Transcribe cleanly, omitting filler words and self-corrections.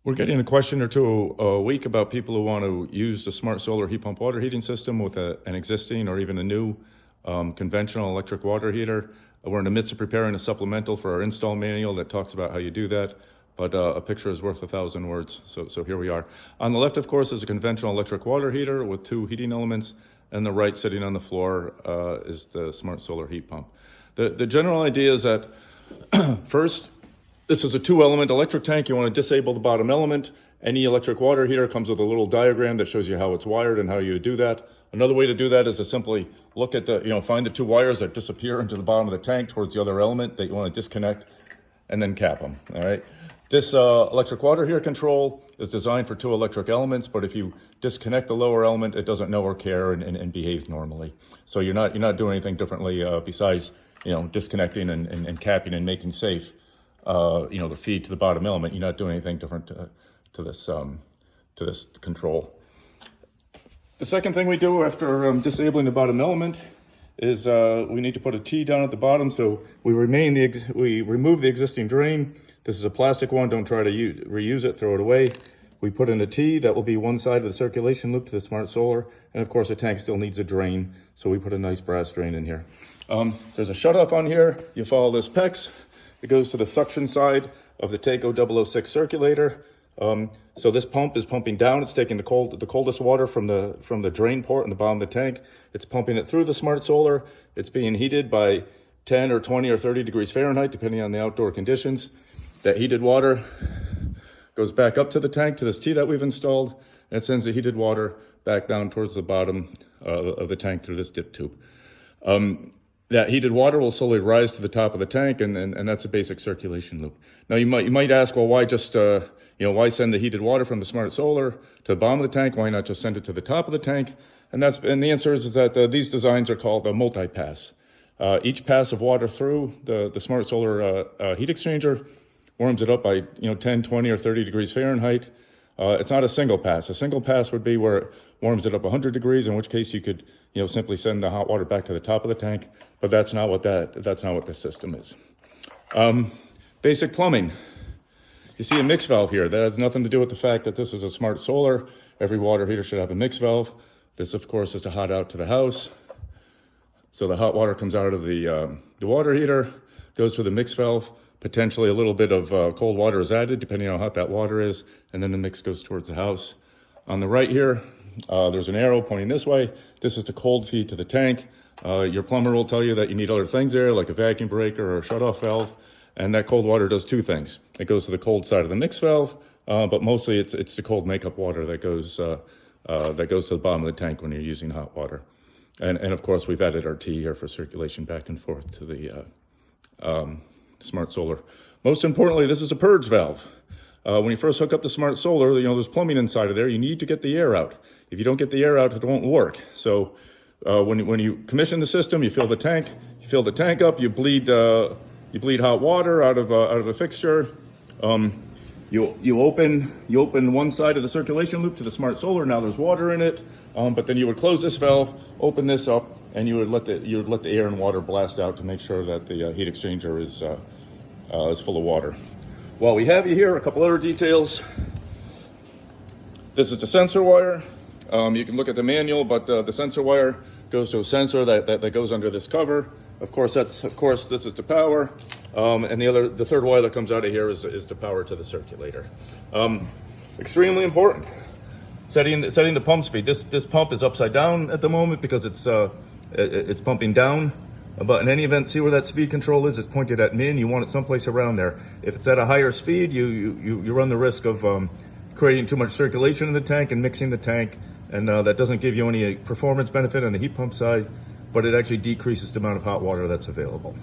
We're getting a question or two a week about people who want to use the Smart Solar heat pump water heating system with an existing or even a new conventional electric water heater. We're in the midst of preparing a supplemental for our install manual that talks about how you do that, but a picture is worth 1,000 words, so here we are. On the left, of course, is a conventional electric water heater with two heating elements, and the right, sitting on the floor, is the Smart Solar heat pump. The general idea is that first, this is a two-element electric tank. You want to disable the bottom element. Any electric water heater comes with a little diagram that shows you how it's wired and how you do that. Another way to do that is to simply look at find the two wires that disappear into the bottom of the tank towards the other element that you want to disconnect, and then cap them, all right? This electric water heater control is designed for two electric elements, but if you disconnect the lower element, it doesn't know or care and behaves normally. So you're not doing anything differently besides disconnecting and capping and making safe the feed to the bottom element. You're not doing anything different to this control. The second thing we do after disabling the bottom element is we need to put a T down at the bottom. So we remove the existing drain. This is a plastic one. Don't try to reuse it. Throw it away. We put in a T that will be one side of the circulation loop to the Smart Solar, and of course the tank still needs a drain, so we put a nice brass drain in here. There's a shutoff on here. You follow this PEX. It goes to the suction side of the Taco 006 circulator. So this pump is pumping down. It's taking the coldest water from the drain port in the bottom of the tank. It's pumping it through the Smart Solar. It's being heated by 10 or 20 or 30 degrees Fahrenheit, depending on the outdoor conditions. That heated water goes back up to the tank, to this T that we've installed, and it sends the heated water back down towards the bottom of the tank through this dip tube. That heated water will slowly rise to the top of the tank, and that's a basic circulation loop. Now you might ask, well, why just why send the heated water from the Smart Solar to the bottom of the tank? Why not just send it to the top of the tank? And the answer is that these designs are called a multi-pass. Each pass of water through the Smart Solar heat exchanger warms it up by 10, 20, or 30 degrees Fahrenheit. It's not a single pass. A single pass would be where it warms it up 100 degrees, in which case you could simply send the hot water back to the top of the tank. But that's not what this system is. Basic plumbing. You see a mix valve here. That has nothing to do with the fact that this is a Smart Solar. Every water heater should have a mix valve. This, of course, is to hot out to the house. So the hot water comes out of the water heater, goes through the mix valve. Potentially a little bit of cold water is added, depending on how hot that water is, and then the mix goes towards the house. On the right here, there's an arrow pointing this way. This is the cold feed to the tank. Your plumber will tell you that you need other things there, like a vacuum breaker or a shutoff valve, and that cold water does two things. It goes to the cold side of the mix valve, but mostly it's the cold makeup water that goes to the bottom of the tank when you're using hot water. And of course, we've added our T here for circulation back and forth to the Smart Solar. Most importantly, this is a purge valve. When you first hook up the Smart Solar, there's plumbing inside of there. You need to get the air out. If you don't get the air out, it won't work. So when you commission the system, you fill the tank. You fill the tank up. You bleed hot water out of a fixture. You open one side of the circulation loop to the Smart Solar. Now there's water in it. But then you would close this valve, open this up, and you would let the air and water blast out to make sure that the heat exchanger is full of water. While we have you here, a couple other details. This is the sensor wire. You can look at the manual, but the sensor wire goes to a sensor that goes under this cover. Of course, this is the power, and the third wire that comes out of here is the power to the circulator. Extremely important. Setting the pump speed. This pump is upside down at the moment because it's pumping down. But in any event, see where that speed control is? It's pointed at min. You want it someplace around there. If it's at a higher speed, you run the risk of creating too much circulation in the tank and mixing the tank, and that doesn't give you any performance benefit on the heat pump side, but it actually decreases the amount of hot water that's available.